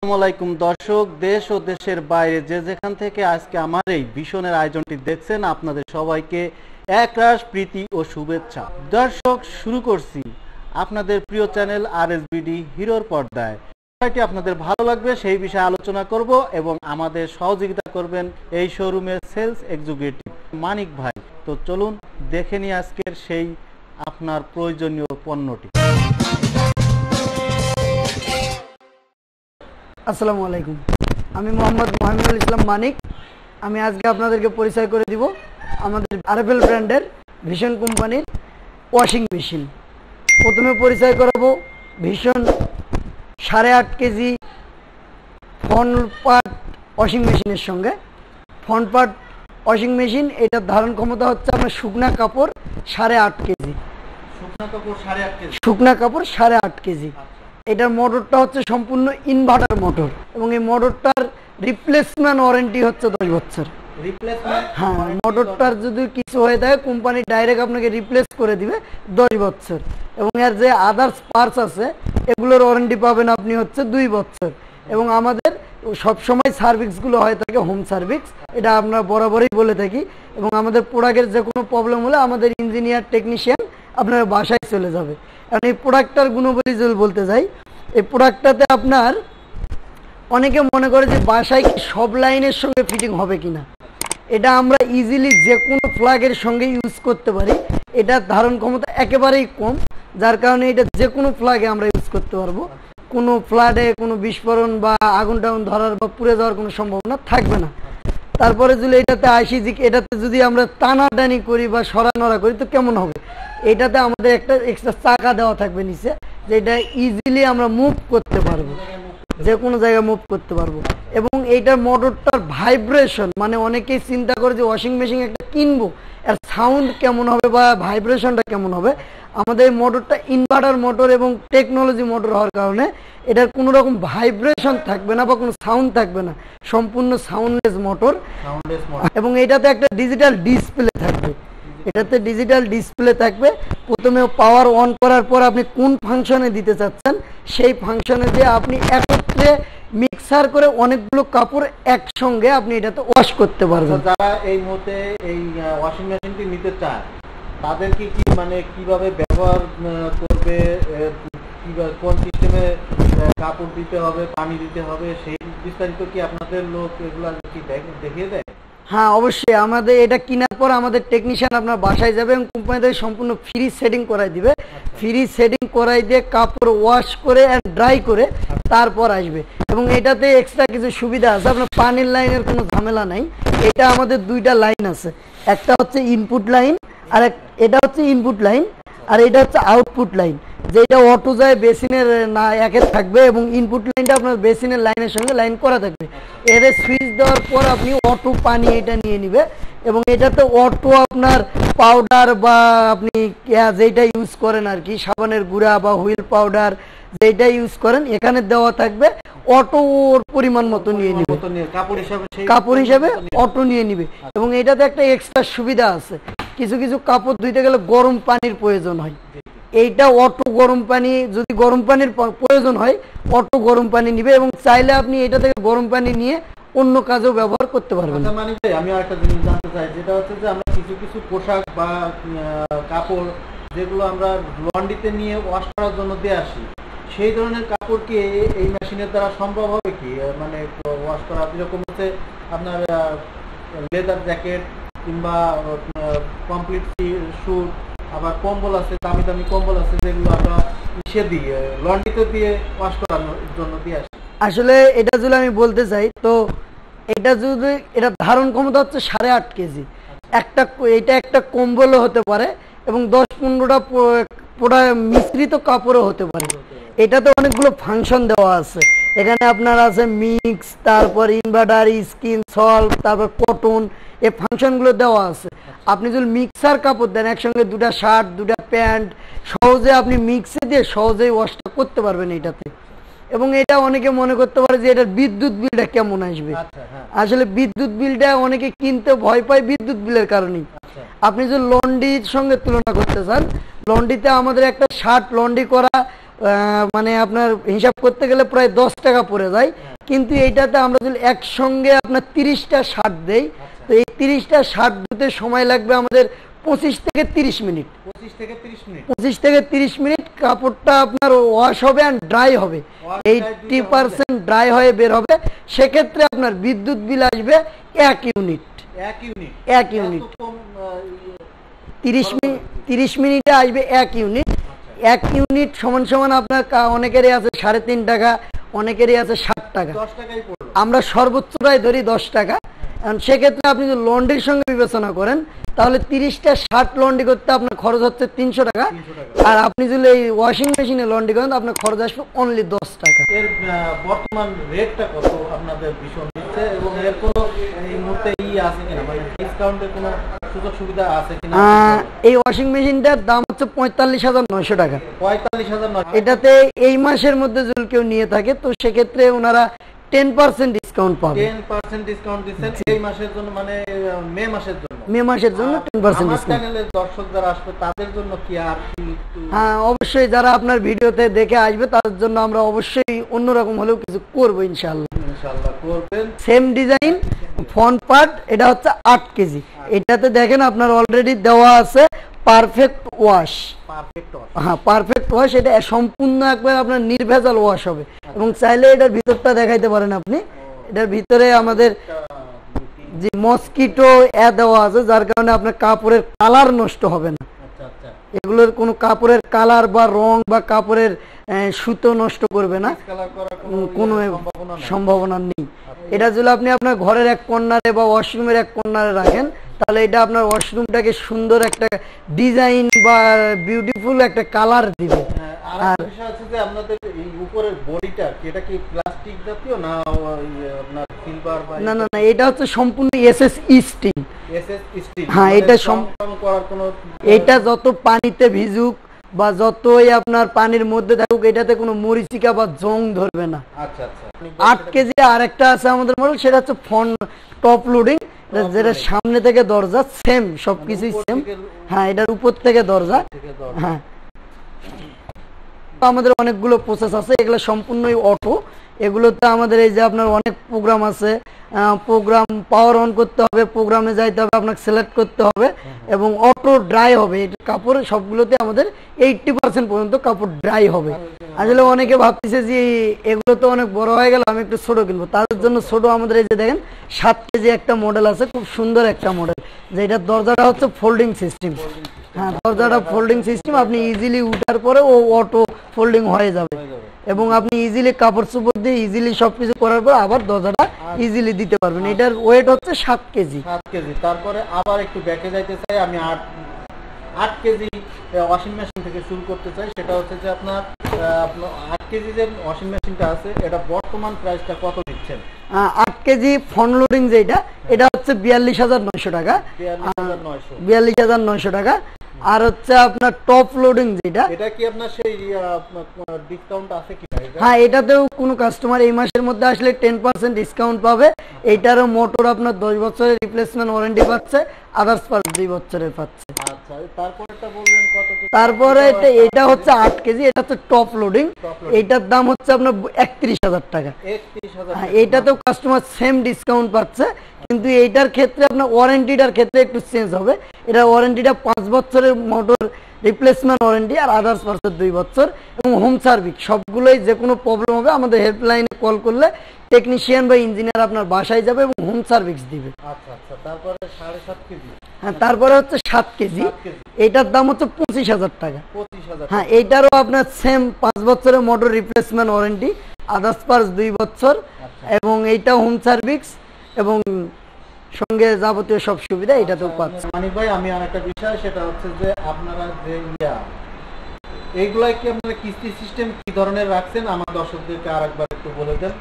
আসসালামু দর্শক, দেশ ও দেশের বাইরে যে যেখান থেকে আজকে আমার এই ভীষণের আয়োজনটি দেখছেন, আপনাদের সবাইকে একরাশ প্রীতি ও শুভেচ্ছা। দর্শক, শুরু করছি আপনাদের প্রিয় চ্যানেল RSBD হিরোর পর্দায়। বিষয়টি আপনাদের ভালো লাগবে সেই বিষয়ে আলোচনা করব এবং আমাদের সহযোগিতা করবেন এই শোরুমের সেলস এক্সিকিউটিভ মানিক ভাই। তো চলুন দেখে নিই আজকের সেই আপনার প্রয়োজনীয় পণ্যটি। আসসালামু আলাইকুম, আমি মোহাম্মদ মহিনুল ইসলাম মানিক। আমি আজকে আপনাদেরকে পরিচয় করে দিব আমাদের আরএফএল ব্র্যান্ডের ভীষণ কোম্পানির ওয়াশিং মেশিন। প্রথমে পরিচয় করাবো ভীষণ 8.5 কেজি ফ্রন্ট পার্ট ওয়াশিং মেশিনের সঙ্গে। ফ্রন্ট পার্ট ওয়াশিং মেশিন, এটার ধারণ ক্ষমতা হচ্ছে আমার শুকনা কাপড় 8.5 কেজি। শুকনা কাপড় 8.5 কেজি। এটার মোটরটা হচ্ছে সম্পূর্ণ ইনভার্টার মোটর এবং এই মোটরটার রিপ্লেসমেন্ট ওয়ারেন্টি হচ্ছে 10 বছর। হ্যাঁ, মোটরটার যদি কিছু হয়ে থাকে কোম্পানি ডাইরেক্ট আপনাকে রিপ্লেস করে দিবে 10 বছর। এবং এর যে আদার্স পার্টস আছে এগুলোর ওয়ারেন্টি পাবেন আপনি হচ্ছে 2 বছর। এবং আমাদের সবসময় সার্ভিসগুলো হয়ে থাকে হোম সার্ভিস, এটা আমরা বরাবরই বলে থাকি। এবং আমাদের প্রোডাক্টের যে কোনো প্রবলেম হলে আমাদের ইঞ্জিনিয়ার টেকনিশিয়ান আপনার বাসায় চলে যাবে। কারণ এই প্রোডাক্টটার গুণাবলী যদি বলতে যাই, এই প্রোডাক্টটাতে আপনার অনেকে মনে করে যে বাসায় কি সব লাইনের সঙ্গে ফিটিং হবে কিনা। এটা আমরা ইজিলি যে কোনো প্লাগের সঙ্গে ইউজ করতে পারি। এটার ধারণ ক্ষমতা একেবারেই কম, যার কারণে এটা যে কোনো প্লাগে আমরা ইউজ করতে পারবো। কোনো ফ্লাডে কোনো বিস্ফোরণ বা আগুন টাগুন ধরার বা পুড়ে যাওয়ার কোনো সম্ভাবনা থাকবে না। তারপরে যদি এটাতে আসি যে এটাতে যদি আমরা টানাটানি করি বা সরানোড়া করি তো কেমন হবে। এটাতে আমাদের একটা এক্সট্রা চাকা দেওয়া থাকবে নিচে, যেটা ইজিলি আমরা মুভ করতে পারবো, যে কোনো জায়গায় মুভ করতে পারবো। এবং এইটার মোটরটার ভাইব্রেশন, মানে অনেকেই চিন্তা করে যে ওয়াশিং মেশিন একটা কিনবো, এর সাউন্ড কেমন হবে বা ভাইব্রেশনটা কেমন হবে। আমাদের এই মোটরটা ইনভার্টার মোটর এবং টেকনোলজি মোটর হওয়ার কারণে এটার কোনো রকম ভাইব্রেশন থাকবে না বা কোনো সাউন্ড থাকবে না, সম্পূর্ণ সাউন্ডলেস মোটর। এবং এটাতে একটা ডিজিটাল ডিসপ্লে থাকবে। এটাতে ডিজিটাল ডিসপ্লে থাকবে। প্রথমে পাওয়ার অন করার পর আপনি কোন ফাংশনে দিতে চাচ্ছেন সেই ফাংশনে দিয়ে আপনি একত্রে মিক্সার করে অনেকগুলো কাপড় একসঙ্গে আপনি এটাতে ওয়াশ করতে পারবেন। যারা এই মুহূর্তে এই ওয়াশিং মেশিনটি নিতে চায় তাদেরকে কি মানে কিভাবে ব্যবহার করবে, কোন সিস্টেমে কাপড় দিতে হবে, পানি দিতে হবে, সেই বিস্তারিত কি আপনাদের লোক এগুলো কি দেখিয়ে দেয়? হ্যাঁ, অবশ্যই। আমাদের এটা কেনার পর আমাদের টেকনিশিয়ান আপনার বাসায় যাবে এবং কোম্পানি থেকে সম্পূর্ণ ফ্রি সেটিং করাই দিবে। ফ্রি সেটিং করাই দিয়ে কাপড় ওয়াশ করে ড্রাই করে তারপর আসবে। এবং এটাতে এক্সট্রা কিছু সুবিধা আছে, আপনার পানির লাইনের কোনো ঝামেলা নাই। এটা আমাদের 2টা লাইন আছে, একটা হচ্ছে ইনপুট লাইন আর এটা হচ্ছে ইনপুট লাইন আর এটা হচ্ছে আউটপুট লাইন, যেটা অটো যায় বেসিনের না একে থাকবে এবং ইনপুট লাইনটা আপনার বেসিনের লাইনের সঙ্গে লাইন করা থাকবে। এর সুইচ দেওয়ার পর আপনি অটো পানি এটা নিয়ে নিবে। এবং এটাতে অটো আপনার পাউডার বা আপনি যেটা ইউজ করেন আর কি, সাবানের গুঁড়া বা হুইল পাউডার যেটা ইউজ করেন এখানে দেওয়া থাকবে। অটো ওর পরিমাণ মতো নিয়ে নিবে, কাপড় হিসাবে অটো নিয়ে নিবে। এবং এটাতে একটা এক্সট্রা সুবিধা আছে, কিছু কিছু কাপড় ধুইতে গেলে গরম পানির প্রয়োজন হয়। এইটা অটো গরম পানি, যদি গরম পানির প্রয়োজন হয় অটো গরম পানি নিবে এবং চাইলে আপনি এটা থেকে গরম পানি নিয়ে অন্য কাজেও ব্যবহার করতে পারবেন। আমি আরেকটা জিনিস জানতে চাই, যেটা হচ্ছে যে আমরা কিছু কিছু পোশাক বা কাপড় যেগুলো আমরা লন্ড্রিতে নিয়ে ওয়াশ করার জন্য দিয়ে আসি, সেই ধরনের কাপড় কি এই মেশিনের দ্বারা সম্ভব হবে কি, মানে ওয়াশ করা? যেরকম হচ্ছে আপনার লেদার জ্যাকেট কিংবা কমপ্লিট স্যুট, আবার কম্বল আছে, দামি দামি কম্বল আছে যেগুলো আমরা ইসে দিয়ে লন্ড্রিতে দিয়ে ওয়াশ করানোর জন্য দিয়ে আসি। আসলে এটা যদি আমি বলতে চাই তো এটা যদি এটা ধারণ ক্ষমতা হচ্ছে 8.5 কেজি। এটা একটা কম্বলও হতে পারে এবং 10-15টা পোড়া মিশ্রিত কাপড়ও হতে পারে। এটাতে অনেকগুলো ফাংশন দেওয়া আছে। এখানে আপনার আছে মিক্স, তারপর ইনভার্টার, স্কিন, সল্ট, তারপর কটন, এই ফাংশনগুলো দেওয়া আছে। আপনি যদি মিক্সার কাপড় দেন একসঙ্গে 2টা শার্ট 2টা প্যান্ট সহজে আপনি মিক্সে দিয়ে সহজেই ওয়াশটা করতে পারবেন এটাতে। এবং এটা অনেকে মনে করতে পারে যে এটার বিদ্যুৎ বিলটা কেমন আসবে। আসলে বিদ্যুৎ বিলটা অনেকে কিনতে ভয় পায় বিদ্যুৎ বিলের কারণেই। আপনি যদি লন্ড্রির সঙ্গে তুলনা করতে চান, লন্ড্রিতে আমাদের একটা শার্ট লন্ড্রি করা মানে আপনার হিসাব করতে গেলে প্রায় 10 টাকা পড়ে যায়, কিন্তু এইটাতে আমরা যদি একসঙ্গে আপনার 30টা শার্ট দেই, তো এই 30টা শার্ট ধুতে সময় লাগবে আমাদের 25 থেকে 30 মিনিট। 25 থেকে 30 মিনিট কাপড়টা আপনার ওয়াশ হবে আর ড্রাই হবে, 80% ড্রাই হয়ে বের হবে। সেক্ষেত্রে আপনার বিদ্যুৎ বিল আসবে 1 ইউনিট। 30 মিনিটে আসবে 1 ইউনিট। 1 ইউনিট সমান সমান আপনার অনেকেরই আছে 3.5 টাকা, অনেকেরই আছে 60 টাকা, আমরা সর্বোচ্চটাই ধরি 10 টাকা। সেক্ষেত্রে আপনি যদি লন্ড্রির সঙ্গে বিবেচনা করেন তাহলে 30টা শার্ট লন্ড্রি করতে আপনার খরচ হচ্ছে 300 টাকা, আর আপনি যদি এই ওয়াশিং মেশিনে লন্ড্রি করেন আপনার খরচ আসবে অনলি 10 টাকা। এর বর্তমান রেটটা কত আপনাদের ভীষণ দিচ্ছে, এবং এর কোনো এই মুহূর্তে আছে কিনা, মানে ডিসকাউন্টের কোনো সুযোগ সুবিধা আছে কিনা? এই ওয়াশিং মেশিনটার দাম হচ্ছে 45,900 টাকা। 45,900। এটাতে এই মাসের মধ্যে যদি কেউ নিয়ে থাকে তো সেক্ষেত্রে ওনারা 10% ডিসকাউন্ট পাবে। 10% ডিসকাউন্ট দিচ্ছেন এই মাসের জন্য, মানে মে মাসের জন্য। 10% ডিসকাউন্ট। চ্যানেলের দর্শক যারা আসবে তাদের জন্য কি আর কি? হ্যাঁ, অবশ্যই যারা আপনার ভিডিওতে দেখে আসবে তাদের জন্য আমরা অবশ্যই অন্যরকম হলেও কিছু করব ইনশাআল্লাহ। করবেন। সেম ডিজাইন, ফ্রন্ট পার্ট, এটা হচ্ছে 8 কেজি। এটাতে দেখেন আপনার অলরেডি দেওয়া আছে পারফেক্ট ওয়াশ। হ্যাঁ, পারফেক্ট ওয়াশ, এটা সম্পূর্ণ একবার আপনার নির্ভেজাল ওয়াশ হবে। এবং চাইলে এটার ভিতরটা দেখাইতে পারেন আপনি। এটার ভিতরে আমাদের যে মসকিটো দেওয়া আছে, যার কারণে আপনার কাপড়ের কালার নষ্ট হবে না। এগুলোর কোনো কাপড়ের কালার বা রং বা কাপড়ের সুতো নষ্ট করবে না, কোনো সম্ভাবনা নেই। এটা যদি আপনি আপনার ঘরের এক কর্নারে বা ওয়াশরুমের এক কর্নারে রাখেন তাহলে এটা আপনার ওয়াশরুমটাকে সুন্দর একটা ডিজাইন বা বিউটিফুল একটা কালার দিবে। আর বিষয় আছে যে আপনাদের এই উপরের বডিটা এটা কি প্লাস্টিক জাতীয় না আপনার সিলভার বা? না, এটা হচ্ছে সম্পূর্ণ এসএস স্টিল। হ্যাঁ, এটা করার কোনো, এটা যত পানিতে ভিজুক বা যতই আপনার পানির মধ্যে থাকুক এটাতে কোনো মরিচিকা বা জং ধরবে না। 8 কেজি। আর একটা আছে আমাদের মডেল, সেটা হচ্ছে ফ্রন্ট টপ লোডিং, যেটা সামনে থেকে দরজা, সেম সবকিছুই সেম। হ্যাঁ, এটার উপর থেকে দরজা। হ্যাঁ, আমাদের অনেকগুলো প্রসেস আছে, এগুলো সম্পূর্ণই অটো। এগুলোতে আমাদের এই যে আপনার অনেক প্রোগ্রাম আছে, প্রোগ্রাম পাওয়ার অন করতে হবে, প্রোগ্রামে যাইতে হবে, আপনাকে সিলেক্ট করতে হবে, এবং অটো ড্রাই হবে। এই কাপড় সবগুলোতে আমাদের 80% পর্যন্ত কাপড় ড্রাই হবে। আসলে অনেকে ভাবতেছে যে এগুলো তো অনেক বড় হয়ে গেল, আমি একটু ছোট কিনবো, তাদের জন্য ছোট আমাদের এই যে দেখেন 7 কেজি একটা মডেল আছে, খুব সুন্দর একটা মডেল, যেটা দরজাটা হচ্ছে ফোল্ডিং সিস্টেম। হ্যাঁ, দরজাটা ফোল্ডিং সিস্টেম, আপনি ইজিলি উঠার পরে ও অটো ফোল্ডিং হয়ে যাবে, এবং আপনি ইজিলি কাপড় চোপড় দিয়ে ইজিলি সবকিছু করার পর আবার দরজাটা ইজিলি দিতে পারবেন। এটার ওয়েট হচ্ছে 7 কেজি। তারপরে আবার একটু ব্যাকে যাইতে চাই, আমি 8 কেজি ওয়াশিং মেশিন থেকে শুরু করতে চাই। সেটা হচ্ছে যে আপনার 8 কেজি যে ওয়াশিং মেশিনটা আছে এটা বর্তমান প্রাইসটা কত দিচ্ছেন? 8 কেজি ফ্রন্ট লোডিং যেটা, এটা হচ্ছে 42,900 টাকা। 42,900 টাকা। আর হচ্ছে আপনার টপ লোডিং যেটা, এটা কি আপনার সেই ডিসকাউন্ট আছে কি? হ্যাঁ, এটাতেও কোনো কাস্টমার এই মাসের মধ্যে আসলে 10% ডিসকাউন্ট পাবে। এইটারও মোটর আপনার 10 বছরের রিপ্লেসমেন্ট ওয়ারেন্টি পাচ্ছে, আদার্স পার্টস 2 বছরের পাচ্ছে। তারপরে এটা হচ্ছে 8 কেজি, এটা হচ্ছে টপ লোডিং, এইটার দাম হচ্ছে আপনার 31,000 টাকা। এইটাতেও কাস্টমার সেম ডিসকাউন্ট পাচ্ছে, কিন্তু এইটার ক্ষেত্রে আপনার ওয়ারেন্টিটার ক্ষেত্রে একটু চেঞ্জ হবে। এটা ওয়ারেন্টিটা 5 বছরের মোটর রিপ্লেসমেন্ট ওয়ারেন্টি, আর আদার্স পার্টসের 2 বছর, এবং হোম সার্ভিস সবগুলোই যে কোনো প্রবলেম হবে আমাদের হেল্পলাইনে কল করলে টেকনিশিয়ান বা ইঞ্জিনিয়ার আপনার বাসায় যাবে এবং হোম সার্ভিস দিবে। তারপরে 7.5 কেজি। হ্যাঁ, তারপরে হচ্ছে 7 কেজি, এটার দাম হচ্ছে 25,000 টাকা। হ্যাঁ, এইটারও আপনার সেম 5 বছরের motor replacement warranty, others parts 2 বছর, এবং এইটা হোম সার্ভিস এবং সঙ্গে যাবতীয় সব সুবিধা এটাতেও পাচ্ছে। মানিক ভাই, আমি আরেকটা বিষয়, সেটা হচ্ছে যে আপনারা যে এইগুলা কি আপনারা কিস্তি সিস্টেম কি ধরনের রাখছেন আমার দর্শকদেরকে আরেকবার একটু বলে দেন।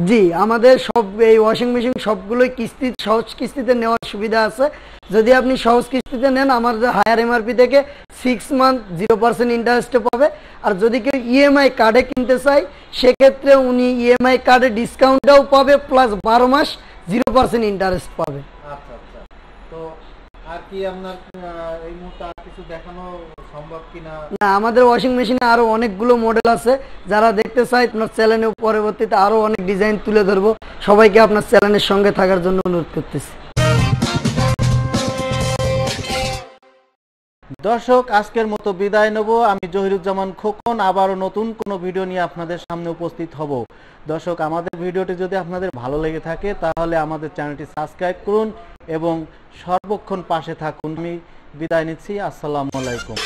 জি, আমাদের সব এই ওয়াশিং মেশিন সবগুলোই কিস্তি, সহজ কিস্তিতে নেওয়ার সুবিধা আছে। যদি আপনি সহজ কিস্তিতে নেন আমাদের হায়ার এমআরপি থেকে 6 মান্থ 0% ইন্টারেস্টে পাবে। আর যদি কেউ ইএমআই কার্ডে কিনতে চায় সেক্ষেত্রে উনি ইএমআই কার্ডে ডিসকাউন্টটাও পাবে, প্লাস 12 মাস 0% ইন্টারেস্ট পাবে। তো আর আর কি আপনার এই মুহূর্তে আর কিছু দেখানো সম্ভব কিনা? না, আমাদের ওয়াশিং মেশিনে আরো অনেকগুলো মডেল আছে, যারা দেখতে চায় আপনার চ্যানেলে পরবর্তীতে আরো অনেক ডিজাইন তুলে ধরবো। সবাইকে আপনার চ্যানেলের সঙ্গে থাকার জন্য অনুরোধ করতেছি। দর্শক, আজকের মতো বিদায় নেব। আমি জহিরুজ্জামান খোকন, আবারও নতুন কোনো ভিডিও নিয়ে আপনাদের সামনে উপস্থিত হব। দর্শক, আমাদের ভিডিওটি যদি আপনাদের ভালো লেগে থাকে তাহলে আমাদের চ্যানেলটি সাবস্ক্রাইব করুন এবং সর্বক্ষণ পাশে থাকুন। আমি বিদায় নিচ্ছি। আসসালামু আলাইকুম।